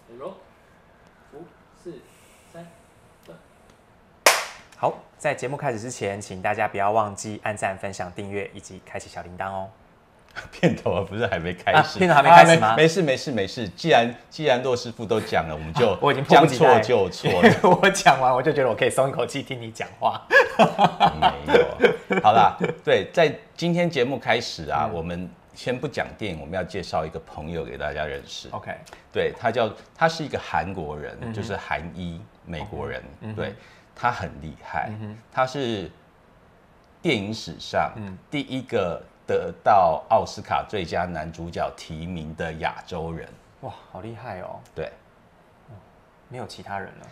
5、4、3、2。好，在节目开始之前，请大家不要忘记按赞、分享、订阅以及开启小铃铛哦。片头不是还没开始？片头还没开始吗？没事。既然骆师傅都讲了，我们就我已经迫不及待将错就错了。我讲完我就觉得我可以松一口气听你讲话。没有，好啦，对，在今天节目开始啊，我们先不讲电影，我们要介绍一个朋友给大家认识。OK， 对，他是一个韩国人，就是韩裔美国人，对，他很厉害，他是电影史上第一个得到奥斯卡最佳男主角提名的亚洲人。哇，好厉害哦！对，没有其他人了。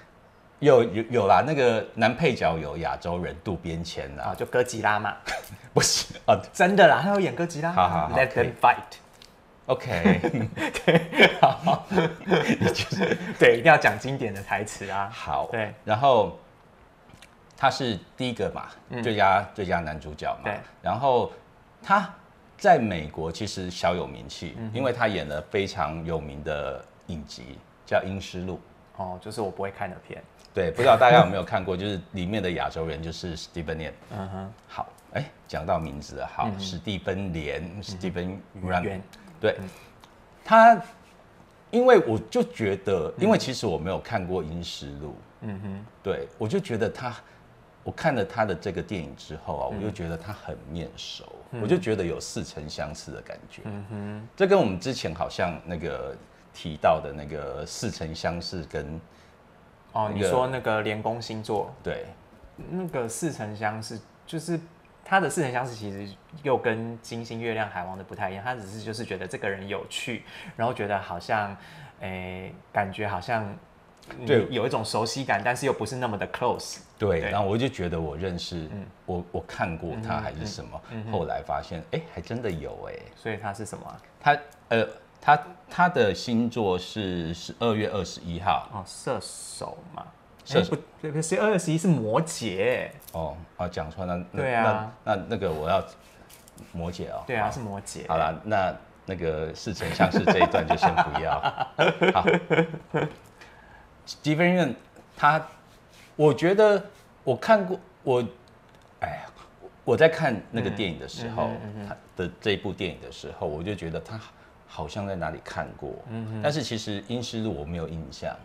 有啦，那个男配角有亚洲人渡边谦啦，就哥吉拉嘛，不是啊，真的啦，他有演哥吉拉。好 ，Let them fight。OK， 对，好，你就是对，一定要讲经典的台词啊。好，对，然后他是第一个嘛，最佳男主角嘛，对，然后他在美国其实小有名气，因为他演了非常有名的影集叫《阴尸路》。哦，就是我不会看的片。对，不知道大家有没有看过？就是里面的亚洲人就是史蒂芬连。好，讲到名字了，好，史蒂芬连，史蒂芬源。对，他，因为我就觉得，因为其实我没有看过《阴尸路》，对，我就觉得我看了他的这个电影之后啊，我就觉得他很面熟，我就觉得有似曾相识的感觉。这跟我们之前好像那个提到的那个似曾相识跟你说那个连宫星座，对，那个似曾相识，就是他的似曾相识，其实又跟金星、月亮、海王的不太一样。他只是就是觉得这个人有趣，然后觉得好像，感觉好像对有一种熟悉感，但是又不是那么的 close。对，然后我就觉得我认识，我看过他还是什么，后来发现，还真的有所以他是什么啊？他的星座是12月21号。哦，射手嘛。射手不是12月21是摩羯。讲错了。对啊。那个我要摩羯哦。对啊，是摩羯。好了，那个似曾相识这一段就先不要。好。Steven 我觉得我看过我在看那个电影的时候，他的这一部电影的时候，我就觉得他好像在哪里看过，但是其实《阴尸路》我没有印象，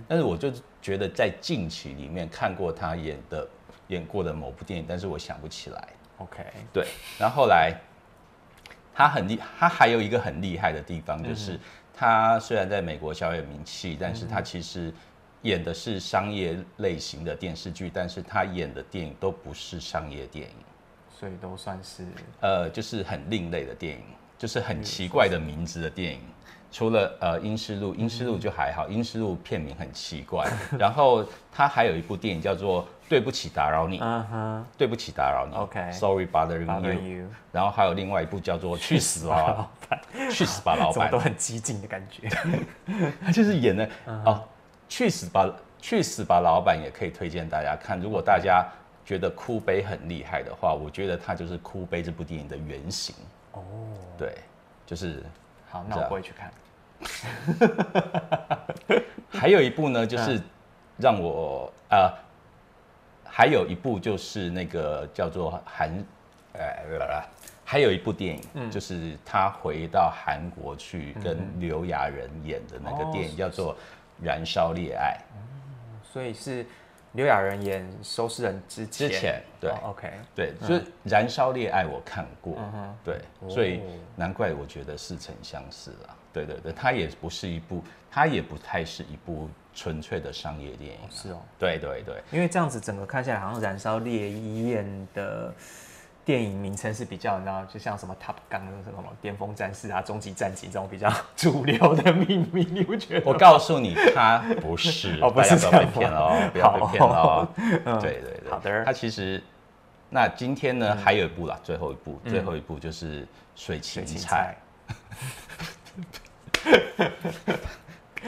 但是我就觉得在近期里面看过他演过的某部电影，但是我想不起来。OK， 对，然后后来他还有一个很厉害的地方，就是他虽然在美国小有名气，但是他其实演的是商业类型的电视剧，但是他演的电影都不是商业电影，所以都算是就是很另类的电影。就是很奇怪的名字的电影，除了《阴尸路》，《阴尸路》就还好，《阴尸路》片名很奇怪。然后他还有一部电影叫做《对不起打扰你》，对不起打扰你 ，OK，Sorry bothering you。然后还有另外一部叫做《去死吧老板》，去死吧老板，怎么都很激进的感觉。他就是演的去死吧老板也可以推荐大家看。如果大家觉得哭悲很厉害的话，我觉得他就是哭悲这部电影的原型。对，就是好，那我不会去看。还有一部呢，就是让我还有一部就是那个叫做还有一部电影，就是他回到韩国去跟刘亚仁演的那个电影，叫做《燃烧烈爱》。所以是刘亚仁演收尸人之前，对，OK， 对，就是《燃烧烈爱》我看过，对，所以难怪我觉得似曾相识啦。对，它也不太是一部纯粹的商业电影。是哦，对，因为这样子整个看下来，好像《燃烧烈焰》的电影名称是比较，你知道，就像什么 Top Gun 什么巅峰战士啊、终极战警这种比较主流的命名，你不觉得？我告诉你，它不是，不是大家不要被骗了哦，不要被骗了哦。对，好的。它其实，那今天呢还有一部啦，最后一部就是水芹菜。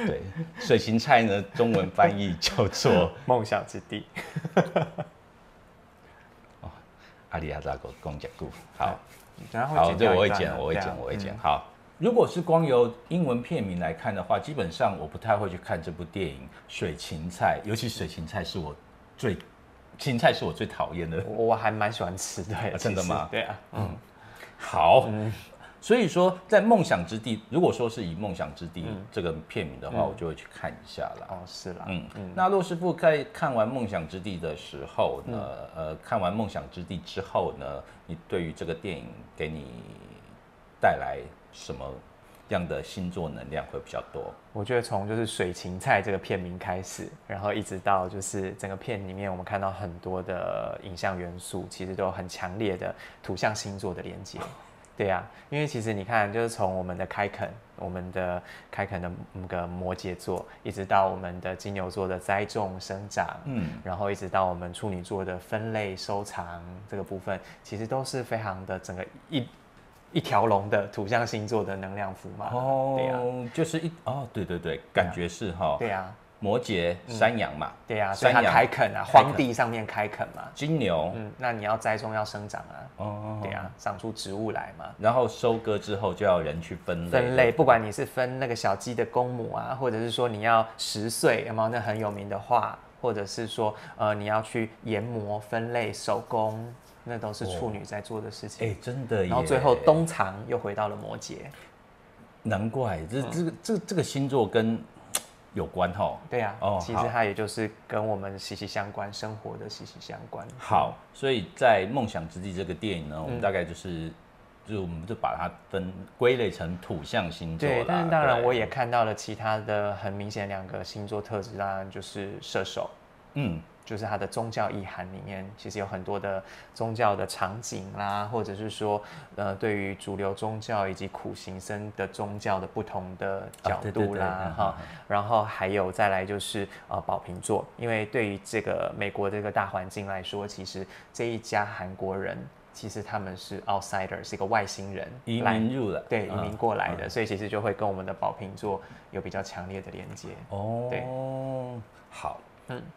对，水芹菜呢，中文翻译叫做梦想之地。阿里亚扎狗公讲故好，然后好，这我会剪。好，如果是光由英文片名来看的话，基本上我不太会去看这部电影《水芹菜》，尤其水芹菜是我芹菜是我最讨厌的。我还蛮喜欢吃的、真的吗？对啊，好。所以说，在《梦想之地》，如果说是以《梦想之地》这个片名的话，我就会去看一下啦。哦，是啦。那骆师傅在看完《梦想之地》的时候呢，看完《梦想之地》之后呢，你对于这个电影给你带来什么样的星座能量会比较多？我觉得从就是水芹菜这个片名开始，然后一直到就是整个片里面，我们看到很多的影像元素，其实都有很强烈的土象星座的连接。对啊，因为其实你看，就是从我们的开垦的那个摩羯座，一直到我们的金牛座的栽种生长，然后一直到我们处女座的分类收藏这个部分，其实都是非常的整个一条龙的土象星座的能量符码。对啊，就是对，感觉是哈。对啊。摩羯、山羊嘛，对啊，所以它开垦啊，荒地上面开垦嘛。金牛，那你要栽种要生长啊，对啊，长出植物来嘛。然后收割之后就要人去分类，不管你是分那个小鸡的公母啊，或者是说你要10岁，有没有那很有名的话，或者是说你要去研磨分类手工，那都是处女在做的事情。真的耶。然后最后冬藏又回到了摩羯，难怪这个星座跟有关吼。对啊，其实它也就是跟我们息息相关，生活的息息相关。好，所以在《梦想之地》这个电影呢，我们大概就是我们就把它归类成土象星座啦。对，但是当然我也看到了其他的很明显2个星座特质，当然就是射手，就是它的宗教意涵里面，其实有很多的宗教的场景啦，或者是说，对于主流宗教以及苦行僧的宗教的不同的角度啦，哈，然后还有再来就是宝瓶座，因为对于这个美国这个大环境来说，其实这一家韩国人。其实他们是 outsider， 是一个外星人，移民入了，对，移民过来的，所以其实就会跟我们的宝瓶座有比较强烈的连接。对，好。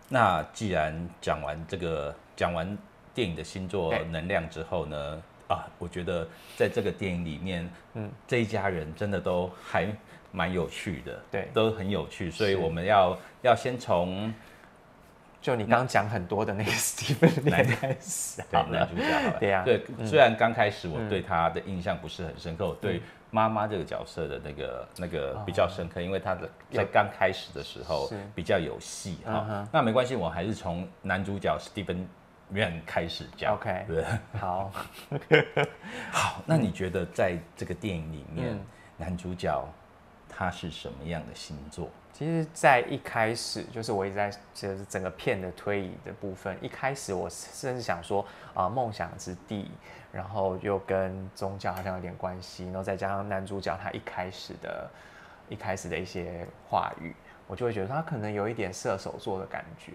那既然讲完电影的星座能量之后呢，我觉得在这个电影里面，这一家人真的都还蛮有趣的，对，都很有趣，所以我们要先从就你刚刚讲很多的那个 Steven 开始，对，男主角好了，对呀，对，虽然刚开始我对他的印象不是很深刻，我对妈妈这个角色的那个比较深刻，因为他在刚开始的时候比较有戏哈。那没关系，我还是从男主角 Steven Yeun 开始讲。OK， 对，好，好。那你觉得在这个电影里面，男主角他是什么样的星座？其实，在一开始，就是我一直在就是整个片的推移的部分，一开始我甚至想说梦想之地，然后又跟宗教好像有点关系，然后再加上男主角他一开始的一些话语，我就会觉得他可能有一点射手座的感觉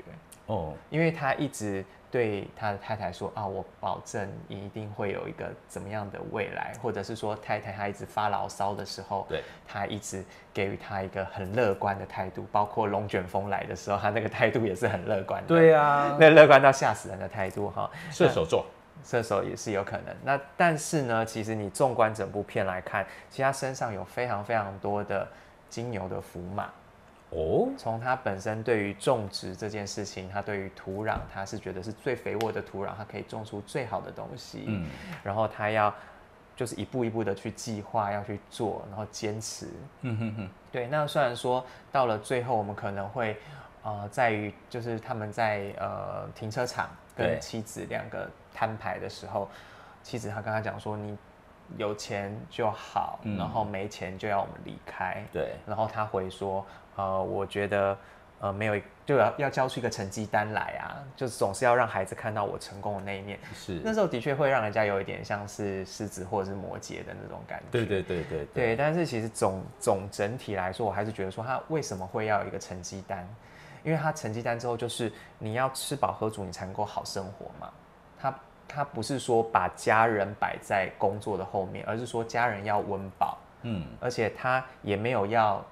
因为他一直对他的太太说我保证你一定会有一个怎么样的未来，或者是说太太她一直发牢骚的时候，对，他一直给予他一个很乐观的态度，包括龙卷风来的时候，他那个态度也是很乐观的。对啊，那乐观到吓死人的态度哈。射手座，射手也是有可能。那但是呢，其实你纵观整部片来看，其实他身上有非常非常多的金牛的符码。从他本身对于种植这件事情，他对于土壤，他是觉得是最肥沃的土壤，他可以种出最好的东西。然后他要就是一步一步的去计划，要去做，然后坚持。对，那虽然说到了最后，我们可能会在于就是他们在停车场跟妻子2个摊牌的时候，妻子她跟他讲说你有钱就好，然后没钱就要我们离开。对，然后他回说我觉得没有就要交出一个成绩单来啊，就是总是要让孩子看到我成功的那一面。是那时候的确会让人家有一点像是狮子或者是摩羯的那种感觉。对，但是其实整体来说，我还是觉得说他为什么会要有一个成绩单？因为他成绩单之后就是你要吃饱喝足，你才能够好生活嘛。他不是说把家人摆在工作的后面，而是说家人要温饱。而且他也没有要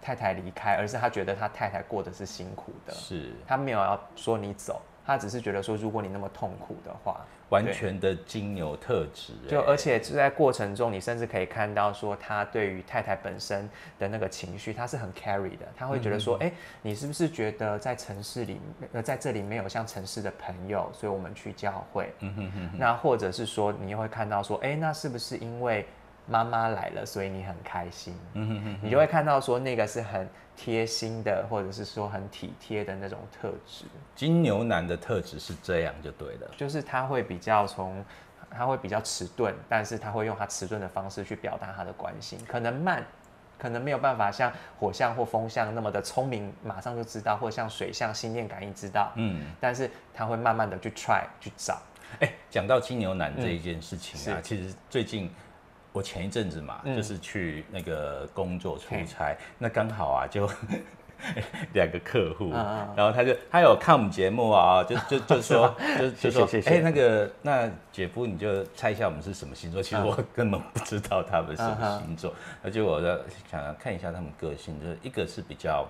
太太离开，而是他觉得他太太过得是辛苦的，是他没有要说你走，他只是觉得说，如果你那么痛苦的话，完全的金牛特质，就而且在过程中，你甚至可以看到说，他对于太太本身的那个情绪，他是很 carry 的。他会觉得说，你是不是觉得在城市里，在这里没有像城市的朋友，所以我们去教会。那或者是说，你又会看到说，那是不是因为妈妈来了，所以你很开心？你就会看到说，那个是很贴心的，或者是说很体贴的那种特质。金牛男的特质是这样就对了，就是他会比较迟钝，但是他会用他迟钝的方式去表达他的关心，可能慢，可能没有办法像火象或风象那么的聪明，马上就知道，或者像水象心电感应知道，但是他会慢慢的去 try 去找。讲到金牛男这一件事情啊，其实最近我前一阵子嘛，就是去那个工作出差，那刚好啊就2个客户，然后他有看我们节目啊，就说那姐夫你就猜一下我们是什么星座？其实我根本不知道他们是什么星座，而且我想看一下他们个性，就是一个是比较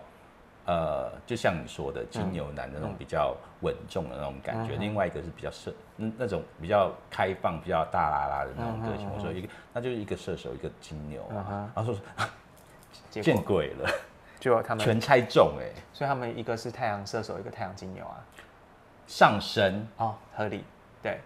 就像你说的金牛男的那种比较稳重的那种感觉，另外一个是比较那种比较开放、比较大啦啦的那种个性。我说那就是一个射手，一个金牛啊，然后说见鬼了。就他们全猜中所以他们一个是太阳射手，一个太阳金牛啊，上升合理，对，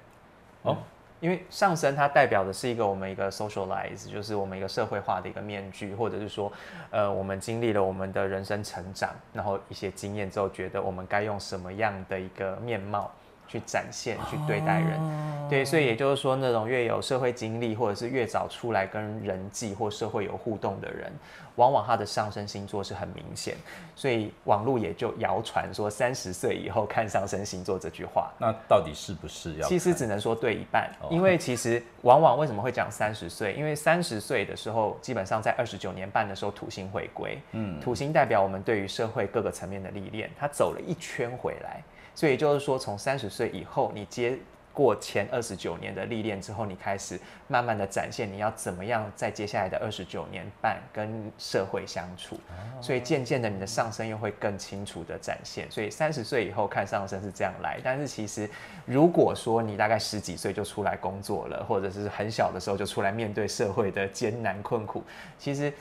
因为上升它代表的是我们一个 socialize， 就是我们一个社会化的一个面具，或者是说，我们经历了我们的人生成长，然后一些经验之后，觉得我们该用什么样的一个面貌去展现、去对待人，对，所以也就是说，那种越有社会经历，或者是越早出来跟人际或社会有互动的人，往往他的上升星座是很明显，所以网络也就谣传说30岁以后看上升星座这句话。那到底是不是要？其实只能说对一半，因为其实往往为什么会讲30岁？因为30岁的时候，基本上在29年半的时候土星回归，土星代表我们对于社会各个层面的历练，它走了一圈回来。所以就是说，从30岁以后，你接过前29年的历练之后，你开始慢慢的展现你要怎么样在接下来的29年半跟社会相处，所以渐渐的你的上升又会更清楚的展现。所以30岁以后看上升是这样来，但是其实如果说你大概10几岁就出来工作了，或者是很小的时候就出来面对社会的艰难困苦，其实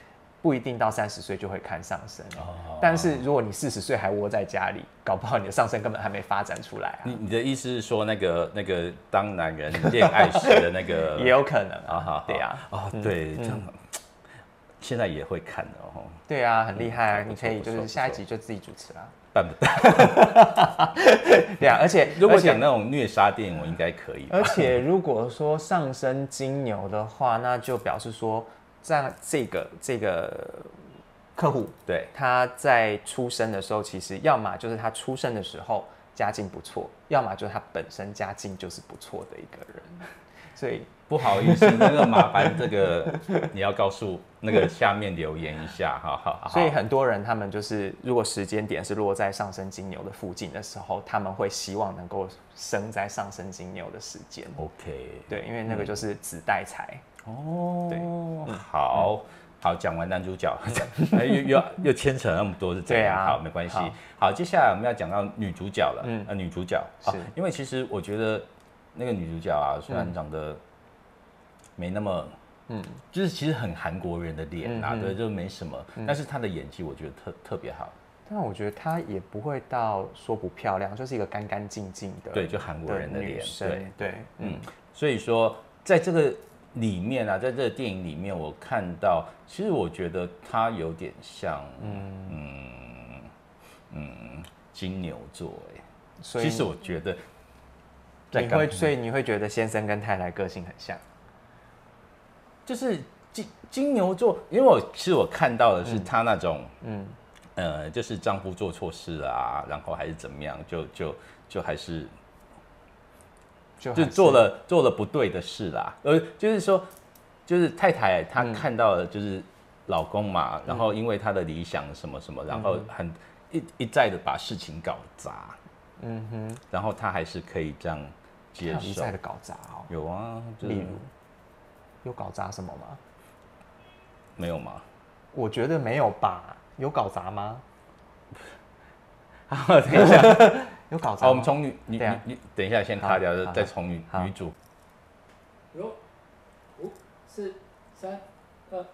不一定到30岁就会看上升，但是如果你40岁还窝在家里，搞不好你的上升根本还没发展出来你的意思是说，那个当男人恋爱时的那个也有可能对啊，对，这样现在也会看的对啊，很厉害啊！你可以就是下一集就自己主持啦。办不到。对啊，而且如果讲那种虐杀电影，我应该可以。而且如果说上升金牛的话，那就表示说，在这个客户，对，他在出生的时候，其实要么就是他出生的时候家境不错，要么就是他本身家境就是不错的一个人。所以不好意思，那个麻烦这个你要告诉那个下面留言一下哈。所以很多人他们就是如果时间点是落在上升金牛的附近的时候，他们会希望能够生在上升金牛的时间。OK， 对，因为那个就是子带财。对，好，讲完男主角，又牵扯那么多是这样，好，没关系。好，接下来我们要讲到女主角了。女主角因为其实我觉得那个女主角啊，虽然长得没那么，就是其实很韩国人的脸啊，对，就没什么，但是她的演技我觉得特别好。但我觉得她也不会到说不漂亮，就是一个干干净净的，对，就韩国人的脸，对，所以说在这个里面啊，在这个电影里面，我看到，其实我觉得她有点像，金牛座所以其实我觉得所以你会觉得先生跟太太个性很像，就是金牛座，因为其实我看到的是他那种，就是丈夫做错事啊，然后还是怎么样，就还是就做了不对的事啦，就是说，就是太太她看到了就是老公嘛，然后因为他的理想什么什么，然后一再的把事情搞砸，然后他还是可以这样接受。一再的搞砸有啊，例如有搞砸什么吗？没有吗？我觉得没有吧，有搞砸吗？等一下，有搞砸吗？好，我们从女等一下先卡掉，好再从女主。有5、4、3、2。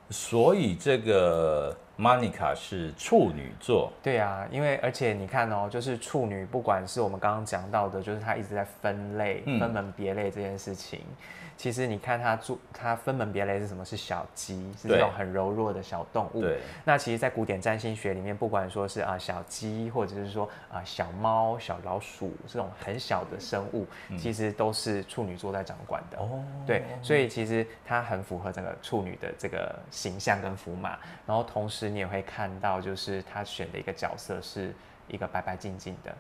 所以这个 Monica 是处女座。对啊，因为而且你看哦，就是处女，不管是我们刚刚讲到的，就是她一直在分类、分门别类这件事情。其实你看它分门别类是什么？是小鸡，是这种很柔弱的小动物。对。那其实，在古典占星学里面，不管说是小鸡，或者是说小猫、小老鼠这种很小的生物，其实都是处女座在掌管的。哦。对，所以其实它很符合整个处女的这个形象跟符码。然后同时你也会看到，就是他选的一个角色是一个白白净净的。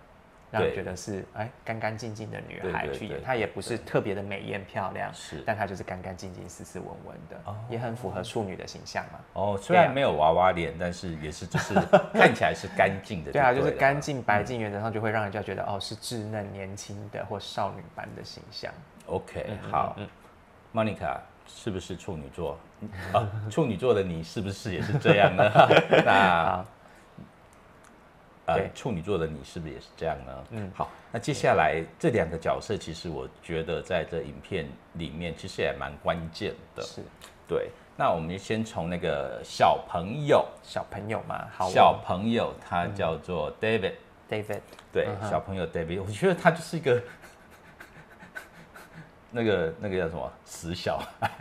让你觉得是干干净净的女孩去演，她也不是特别的美艳漂亮，但她就是干干净净、斯斯文文的，也很符合处女的形象嘛。哦，虽然没有娃娃脸，但是也是就是看起来是干净的。对啊，就是干净白净，原则上就会让人家觉得是稚嫩年轻的或少女般的形象。OK， 好，Monica 是不是处女座？处女座的你是不是也是这样呢？那。处女座的你是不是也是这样呢？好，那接下来这2个角色，其实我觉得在这影片里面其实也蛮关键的。是，对。那我们先从那个小朋友嘛，好，小朋友他叫做 David， 对，小朋友 David， 我觉得他就是一个那个叫什么死小孩。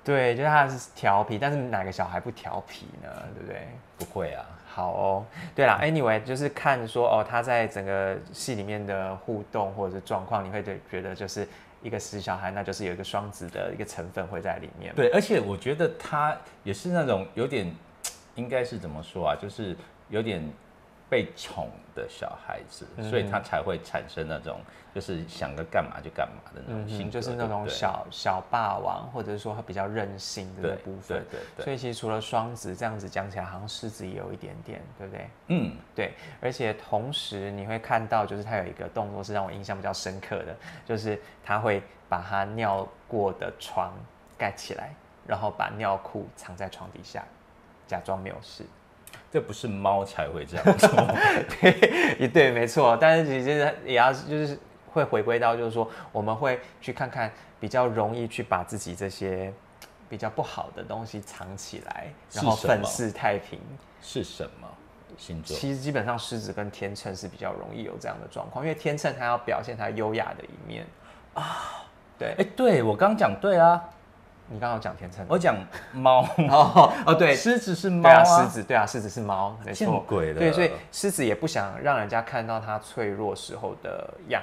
对，就是他是调皮，但是哪个小孩不调皮呢？对不对？不会啊。好哦，对啦 ，anyway， 就是看说他在整个戏里面的互动或者是状况，你会觉得就是一个死小孩，那就是有一个双子的一个成分会在里面。对，而且我觉得他也是那种有点，应该是怎么说啊，就是有点被宠的小孩子，所以他才会产生那种就是想着干嘛就干嘛的那种性格，就是那种小霸王，或者是说他比较任性的部分。对。所以其实除了双子这样子讲起来，好像狮子也有一点点，对不对？对。而且同时你会看到，就是他有一个动作是让我印象比较深刻的，就是他会把他尿过的床盖起来，然后把尿裤藏在床底下，假装没有事。这不是猫才会这样做。对，没错。但是其实也要就是会回归到，就是说我们会去看看比较容易去把自己这些比较不好的东西藏起来，然后粉饰太平。是什么星座？其实基本上狮子跟天秤是比较容易有这样的状况，因为天秤它要表现它优雅的一面啊。对，对我刚讲对啊。你刚刚有讲天秤，我讲猫。对，狮子是猫啊。狮子是猫，没错。见鬼了。对，所以狮子也不想让人家看到它脆弱时候的样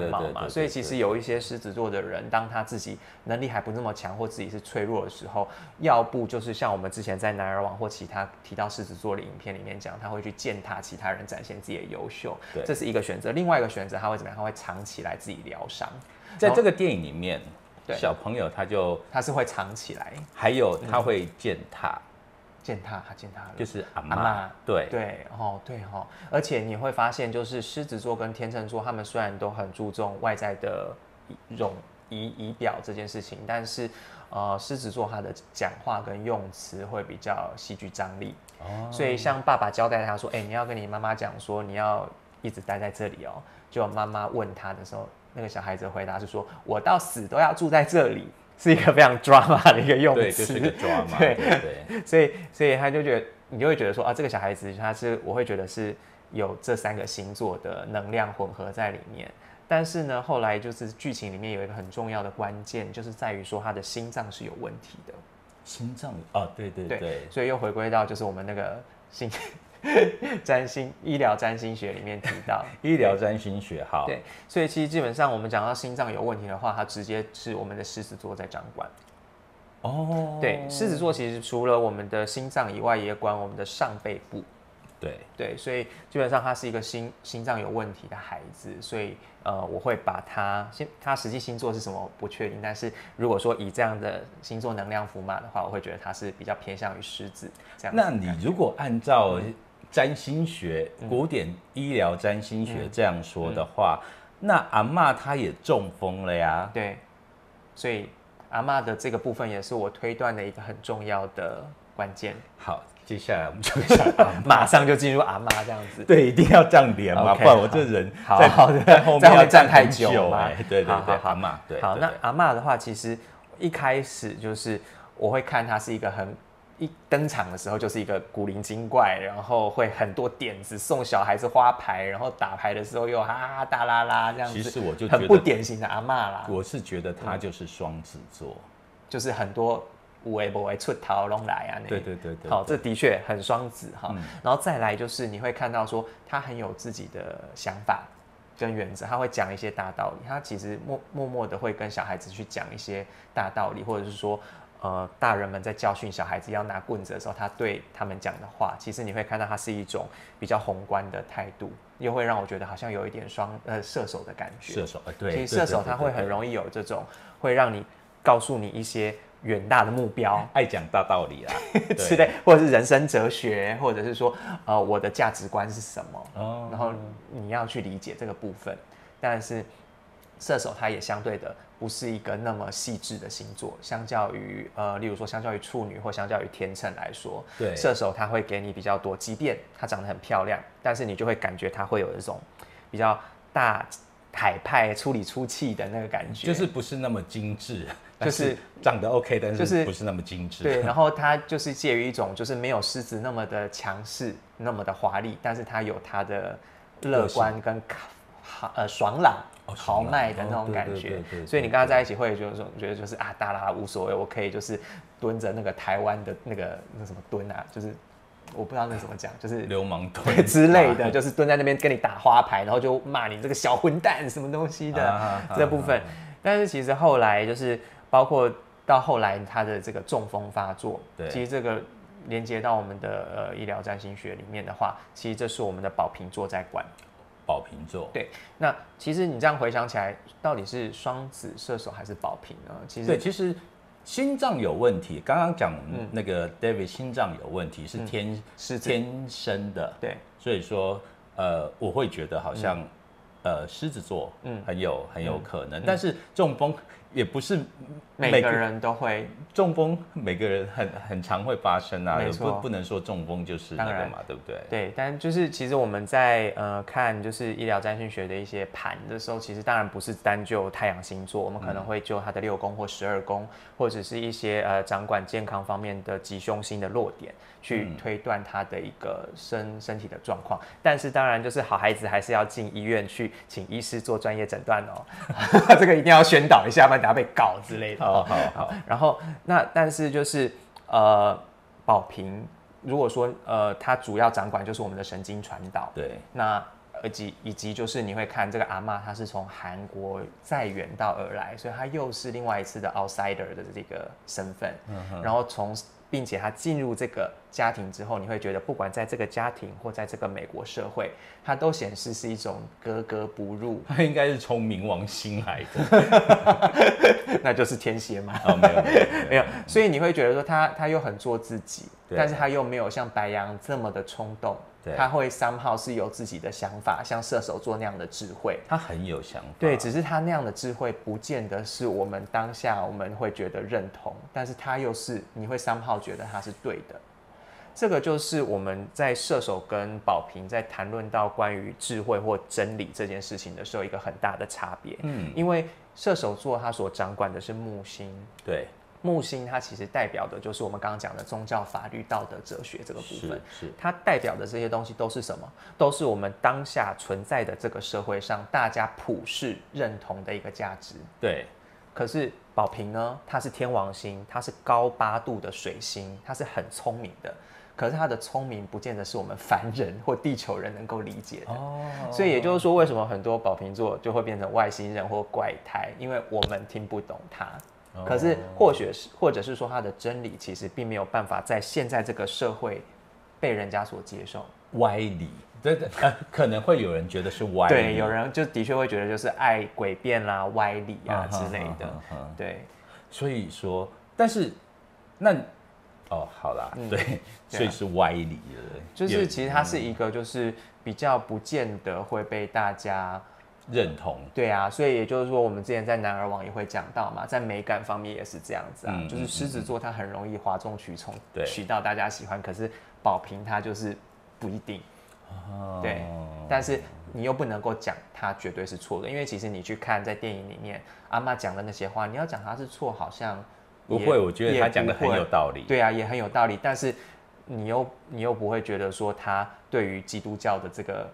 貌嘛，所以其实有一些狮子座的人，当他自己能力还不那么强，或自己是脆弱的时候，要不就是像我们之前在男儿网或其他提到狮子座的影片里面讲，他会去践踏其他人，展现自己的优秀，这是一个选择。另外一个选择，他会怎么样？他会藏起来自己疗伤。在这个电影里面。小朋友他是会藏起来，还有他会践踏，就是阿嬷，对，而且你会发现，就是狮子座跟天秤座，他们虽然都很注重外在的仪表这件事情，但是狮子座他的讲话跟用词会比较戏剧张力，所以像爸爸交代他说，你要跟你妈妈讲说你要一直待在这里哦，就妈妈问他的时候。那个小孩子的回答是说：“我到死都要住在这里。”是一个非常 drama 的一个用词，对，就是一个 drama， 对，所以他就觉得，你就会觉得说这个小孩子我会觉得是有这3个星座的能量混合在里面。但是呢，后来就是剧情里面有一个很重要的关键，就是在于说他的心脏是有问题的。心脏对，所以又回归到就是我们那个医疗占星学里面提到医疗占星学好，对，所以其实基本上我们讲到心脏有问题的话，它直接是我们的狮子座在掌管。对，狮子座其实除了我们的心脏以外，也管我们的上背部。对，所以基本上他是一个心脏有问题的孩子，所以我会把他实际星座是什么不确定，但是如果说以这样的星座能量符码的话，我会觉得他是比较偏向于狮子这样。那你如果按照占星学、古典医疗占星学这样说的话，那阿嬷她也中风了呀。对，所以阿嬷的这个部分也是我推断的一个很重要的关键。好，接下来我们就会想马上就进入阿嬷这样子。对，一定要这样连嘛， OK， 不然我这人在后面要站太很久嘛。对，阿嬷，对。好，那阿嬷的话，其实一开始就是我会看她是一个一登场的时候就是一个古灵精怪，然后会很多点子，送小孩子花牌，然后打牌的时候又哈哈大啦啦这样子。其实我就觉得很不典型的阿嬷啦。我是觉得她就是双子座，就是很多有的没的出头拢来啊。对。好，这的确很双子哈。然后再来就是你会看到说他很有自己的想法跟原则，他会讲一些大道理，他其实默默的会跟小孩子去讲一些大道理，或者是说大人们在教训小孩子要拿棍子的时候，他对他们讲的话，其实你会看到他是一种比较宏观的态度，又会让我觉得好像有一点射手的感觉。射手，对，其实射手他会很容易有这种会让你告诉你一些远大的目标，爱讲大道理啦之类，或者是人生哲学，或者是说我的价值观是什么，然后你要去理解这个部分。但是射手他也相对的不是一个那么细致的星座，相较于例如说相较于处女或相较于天秤来说，对，射手他会给你比较多，即便他长得很漂亮，但是你就会感觉他会有一种比较大海派出里出气的那个感觉，就是不是那么精致，就是长得 OK， 但是不是那么精致。对，然后他就是介于一种就是没有狮子那么的强势，那么的华丽，但是他有他的乐观跟爽朗、豪迈的那种感觉。所以你跟他在一起会觉得就是啊，大啦无所谓，我可以就是蹲着那个台湾的那什么蹲啊，就是我不知道那怎么讲，就是流氓蹲之类的，就是蹲在那边跟你打花牌，然后就骂你这个小混蛋什么东西的这部分。但是其实后来就是包括到后来他的这个中风发作，其实这个连接到我们的医疗占星学里面的话，其实这是我们的宝瓶座在管。宝瓶座，对。那其实你这样回想起来，到底是双子、射手还是宝瓶呢？其实心脏有问题。刚刚讲那个 David 心脏有问题是天生的，对。所以说我会觉得好像狮子座很有可能，但是中风也不是每个人都会中风，每个人很常会发生啊，不能说中风就是那个嘛，对不对？对，但就是其实我们在看就是医疗占星学的一些盘的时候，其实当然不是单就太阳星座，我们可能会就它的6宫或12宫，或者是一些掌管健康方面的吉凶星的落点，去推断它的一个身体的状况。但是当然就是好孩子还是要进医院去请医师做专业诊断哦，这个一定要宣导一下，不然等下被告之类的。好。然后但是就是宝瓶，如果说它主要掌管就是我们的神经传导，对，那以及就是你会看这个阿嬷，她是从韩国再远道而来，所以她又是另外一次的 outsider 的这个身份，然后并且他进入这个家庭之后，你会觉得不管在这个家庭或在这个美国社会，他都显示是一种格格不入。他应该是从冥王星来的，那就是天蝎嘛？没有。所以你会觉得说他又很做自己，但是他又没有像白羊这么的冲动。他会somehow是有自己的想法，像射手座那样的智慧。他很有想法，对，只是他那样的智慧不见得是我们当下我们会觉得认同，但是他又是你会somehow觉得他是对的。这个就是我们在射手跟宝瓶在谈论到关于智慧或真理这件事情的时候，一个很大的差别。因为射手座它所掌管的是木星，对。木星它其实代表的就是我们刚刚讲的宗教、法律、道德、哲学这个部分，它代表的这些东西都是什么？都是我们当下存在的这个社会上大家普世认同的一个价值。对。可是宝瓶呢，它是天王星，它是高8度的水星，它是很聪明的。可是他的聪明不见得是我们凡人或地球人能够理解的，所以也就是说，为什么很多宝瓶座就会变成外星人或怪胎？因为我们听不懂他。可是或者是说他的真理其实并没有办法在现在这个社会被人家所接受。歪理，可能会有人觉得是歪理，对，有人就的确会觉得就是爱诡辩啦、歪理啊之类的，对。所以说，但是那好啦，对，所以是歪理的，就是其实它是一个就是比较不见得会被大家认同。对啊，所以也就是说，我们之前在男儿网也会讲到嘛，在美感方面也是这样子啊，就是狮子座它很容易哗众取宠，取到大家喜欢，可是宝瓶他就是不一定。对，但是你又不能够讲他绝对是错的，因为其实你去看在电影里面阿嬷讲的那些话，你要讲他是错，好像不会，我觉得他讲的很有道理。对啊，也很有道理，但是你又不会觉得说他对于基督教的这个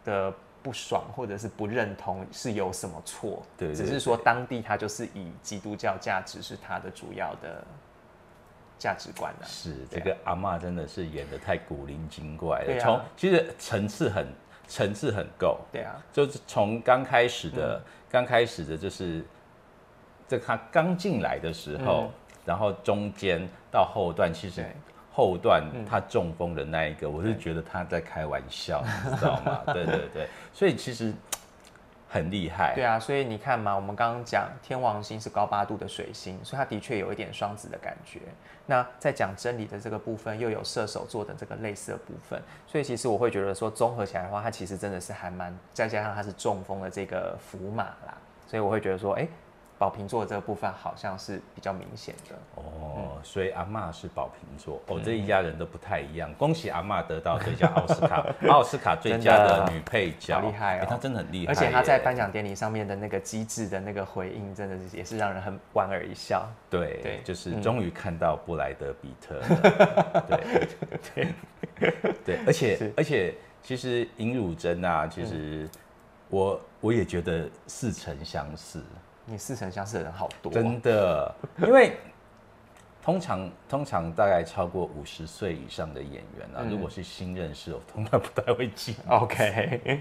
的不爽或者是不认同是有什么错，对，只是说当地他就是以基督教价值是他的主要的价值观啊。是这个阿嬷真的是演得太古灵精怪了，对啊，其实层次很够。对啊，就是从刚开始的就是这他刚进来的时候，然后中间到后段，其实后段他中风的那一个，我是觉得他在开玩笑，你知道吗？对对对，所以其实很厉害。对啊，所以你看嘛，我们刚刚讲天王星是高8度的水星，所以它的确有一点双子的感觉。那在讲真理的这个部分，又有射手座的这个类似的部分，所以其实我会觉得说，综合起来的话，它其实真的是还蛮，再加上它是中风的这个符码啦，所以我会觉得说，宝瓶座的这个部分好像是比较明显的所以阿嬷是宝瓶座这一家人都不太一样。恭喜阿嬷得到最佳奥斯卡最佳的女配角，好厉害她真的很厉害，而且她在颁奖典礼上面的那个机智的那个回应，真的是也是让人很莞尔一笑。对，就是终于看到布莱德比特了。对，而且其实尹汝贞啊，其实我也觉得似曾相识。你似曾相识的人好多，真的，因为通常大概超过50岁以上的演员啊，如果是新认识，我通常不太会记。OK，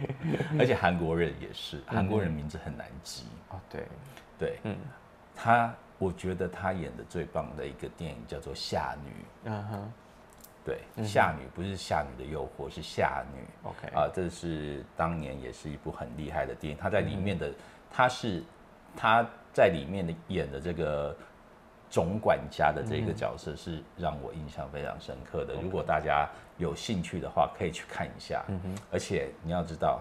而且韩国人也是，韩国人名字很难记。对，我觉得他演的最棒的一个电影叫做《夏女》。对，夏女不是夏女的诱惑，是夏女。OK，这是当年也是一部很厉害的电影。他在里面的他在里面的演的这个总管家的这个角色是让我印象非常深刻的。如果大家有兴趣的话，可以去看一下。而且你要知道，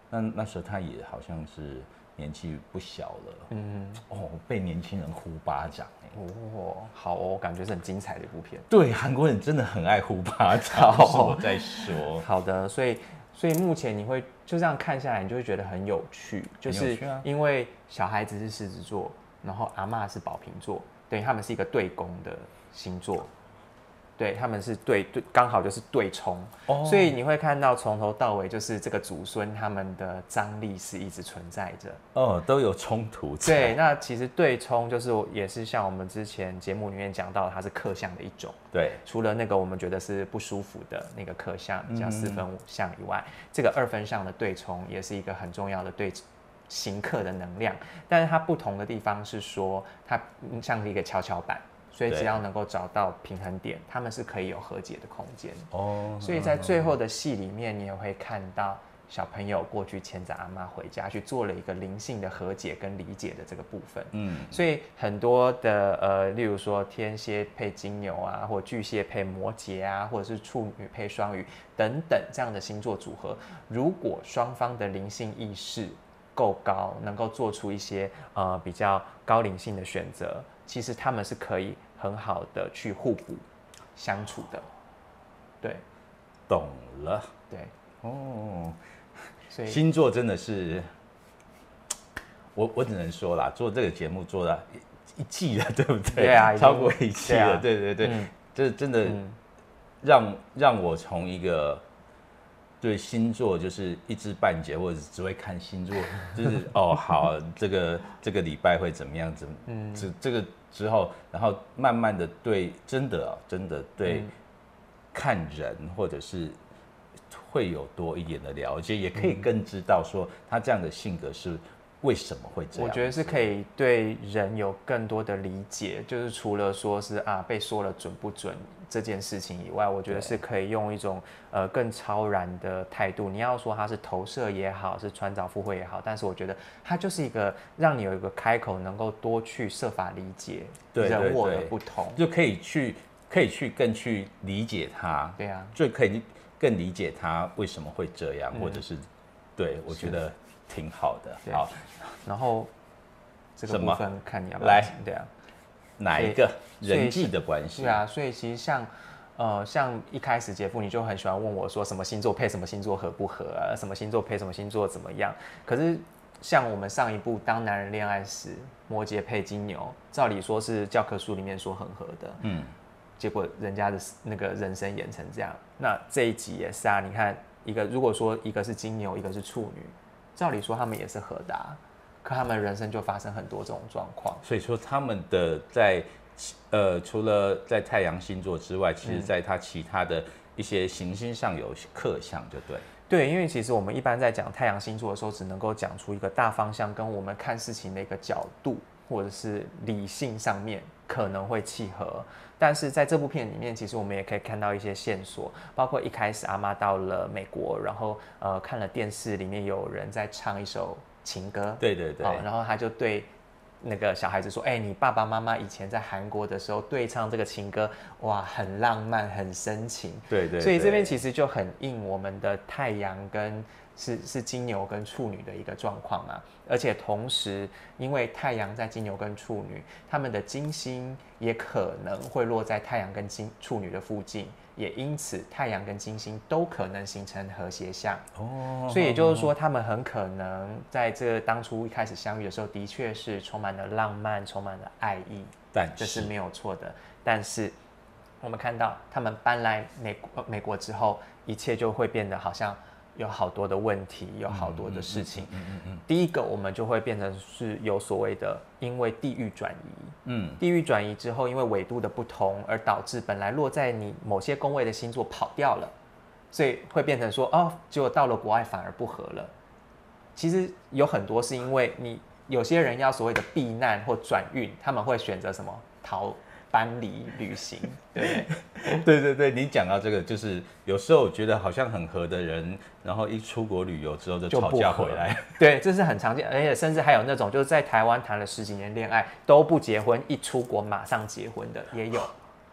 那时候他也好像是年纪不小了。被年轻人呼巴掌。好哦，感觉是很精彩的一部片。对，韩国人真的很爱呼巴掌。我在说。好的，所以目前你会就这样看下来，你就会觉得很有趣，就是因为小孩子是狮子座，然后阿嬷是宝瓶座，等于他们是一个对宫的星座，对，他们是刚好就是对冲，所以你会看到从头到尾就是这个祖孙他们的张力是一直存在着，都有冲突。对，那其实对冲就是也是像我们之前节目里面讲到，它是克相的一种。对，除了那个我们觉得是不舒服的那个克相，叫4分5相以外，这个2分相的对冲也是一个很重要的对刑克的能量。但是它不同的地方是说，它像一个跷跷板。所以只要能够找到平衡点，他们是可以有和解的空间。所以在最后的戏里面，你也会看到小朋友过去牵着阿嬷回家，去做了一个灵性的和解跟理解的这个部分。所以很多的例如说天蝎配金牛啊，或巨蟹配摩羯啊，或者是处女配双鱼等等这样的星座组合，如果双方的灵性意识够高，能够做出一些比较高灵性的选择，其实他们是可以很好的去互补相处的。对，懂了。对，所以星座真的是，我只能说啦，做这个节目做了一季了，对不对？对啊，超过1季了。对，这真的让我从一个对星座就是一知半解，或者只会看星座，就是好，这个礼拜会怎么样？这个之后，然后慢慢的对真的对看人或者是会有多一点的了解，也可以更知道说他这样的性格是为什么会这样。我觉得是可以对人有更多的理解，就是除了说是被说了准不准这件事情以外，我觉得是可以用一种更超然的态度。你要说它是投射也好，是穿凿附会也好，但是我觉得它就是一个让你有一个开口，能够多去设法理解人我的不同，就可以去更去理解他。对啊，就可以更理解他为什么会这样，或者是对我觉得挺好的。好，然后这个部分看你要不要来，对啊，哪一个人际的关系？对啊，所以其实像像一开始杰夫你就很喜欢问我说什么星座配什么星座合不合啊，什么星座配什么星座怎么样？可是像我们上一部《当男人恋爱时》，摩羯配金牛，照理说是教科书里面说很合的，结果人家的那个人生演成这样。那这一集也是啊，你看如果说一个是金牛，一个是处女，照理说他们也是合的啊，可他们人生就发生很多这种状况。所以说他们的除了在太阳星座之外，其实在他其他的一些行星上有克相，就对。对，因为其实我们一般在讲太阳星座的时候，只能够讲出一个大方向，跟我们看事情的一个角度，或者是理性上面可能会契合。但是在这部片里面，其实我们也可以看到一些线索，包括一开始阿妈到了美国，然后看了电视里面有人在唱一首情歌，对对对，然后他就对那个小孩子说：“你爸爸妈妈以前在韩国的时候对唱这个情歌，哇，很浪漫，很深情。”对对。所以这边其实就很应我们的太阳跟是金牛跟处女的一个状况嘛。而且同时，因为太阳在金牛跟处女，他们的金星也可能会落在太阳跟处女的附近，也因此太阳跟金星都可能形成和谐相。所以也就是说，他们很可能在这当初一开始相遇的时候，的确是充满了浪漫，充满了爱意，这是没有错的。但是我们看到他们搬来美国之后，一切就会变得好像有好多的问题，有好多的事情。第一个，我们就会变成是有所谓的，因为地域转移。地域转移之后，因为纬度的不同，而导致本来落在你某些宫位的星座跑掉了，所以会变成说，结果到了国外反而不合了。其实有很多是因为你有些人要所谓的避难或转运，他们会选择什么搬离旅行，对不对？对，你讲到这个，就是有时候我觉得好像很合的人，然后一出国旅游之后就吵架回来。对，这是很常见，而且甚至还有那种就是在台湾谈了10几年恋爱都不结婚，一出国马上结婚的也有。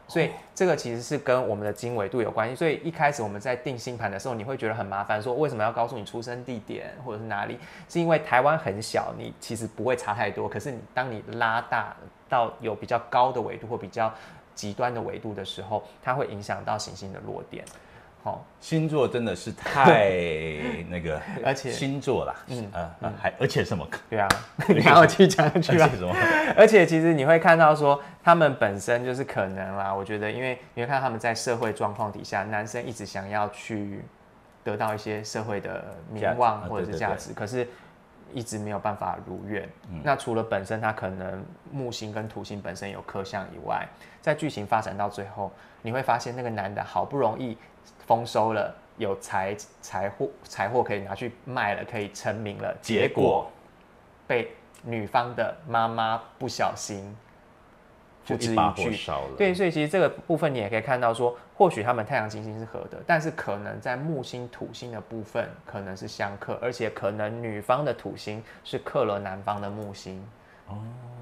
所以这个其实是跟我们的经纬度有关系。所以一开始我们在定星盘的时候，你会觉得很麻烦，说为什么要告诉你出生地点或者是哪里？是因为台湾很小，你其实不会差太多。可是当你拉大到有比较高的纬度或比较极端的纬度的时候，它会影响到行星的落点。星座真的是太那个，而且星座啦，而且什么？对啊，你还要去讲去吧。而且其实你会看到说，他们本身就是可能啦。我觉得，因为你会看到他们在社会状况底下，男生一直想要去得到一些社会的名望或者是价值，可是一直没有办法如愿。那除了本身他可能木星跟土星本身有克相以外，在剧情发展到最后，你会发现那个男的好不容易丰收了，有财货可以拿去卖了，可以成名了，结果被女方的妈妈不小心付之一炬。对，所以其实这个部分你也可以看到说，或许他们太阳金星是合的，但是可能在木星土星的部分可能是相克，而且可能女方的土星是克了男方的木星。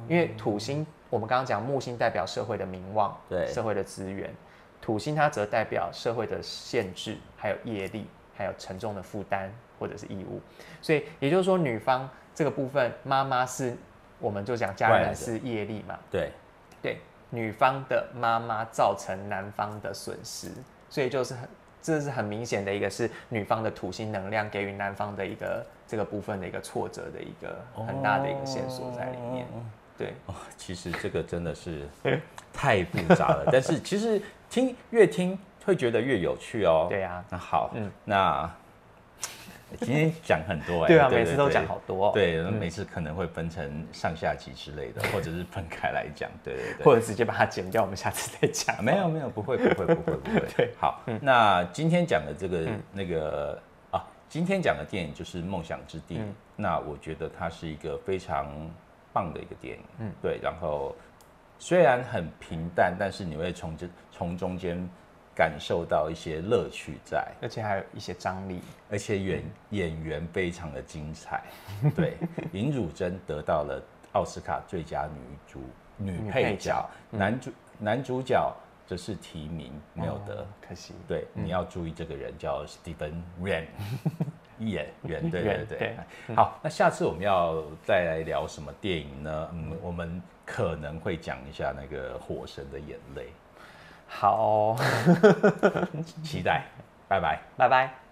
因为土星我们刚刚讲木星代表社会的名望，对，社会的资源。土星它则代表社会的限制，还有业力，还有沉重的负担或者是义务。所以也就是说，女方这个部分，妈妈是，我们就讲家人是业力嘛。对，女方的妈妈造成男方的损失，所以这是很明显的一个是女方的土星能量给予男方的一个这个部分的一个挫折的一个很大的一个线索在里面。对，其实这个真的是太复杂了，但是其实越听会觉得越有趣哦。对啊，那好，那今天讲很多对啊，每次都讲好多。对，每次可能会分成上下集之类的，或者是分开来讲。对，或者直接把它剪掉，我们下次再讲。没有，不会。对，好，那今天讲的这个今天讲的电影就是《梦想之地》。那我觉得它是一个非常棒的一个电影。对，然后虽然很平淡，但是你会从中间感受到一些乐趣在，而且还有一些张力，而且演员非常的精彩。对，尹汝贞得到了奥斯卡最佳女配角，男主角则是提名没有得，可惜。对，你要注意这个人叫 Stephen Yeun。演员，对。好，那下次我们要再来聊什么电影呢？我们可能会讲一下那个《火神的眼泪》。好，期待，拜拜。拜拜。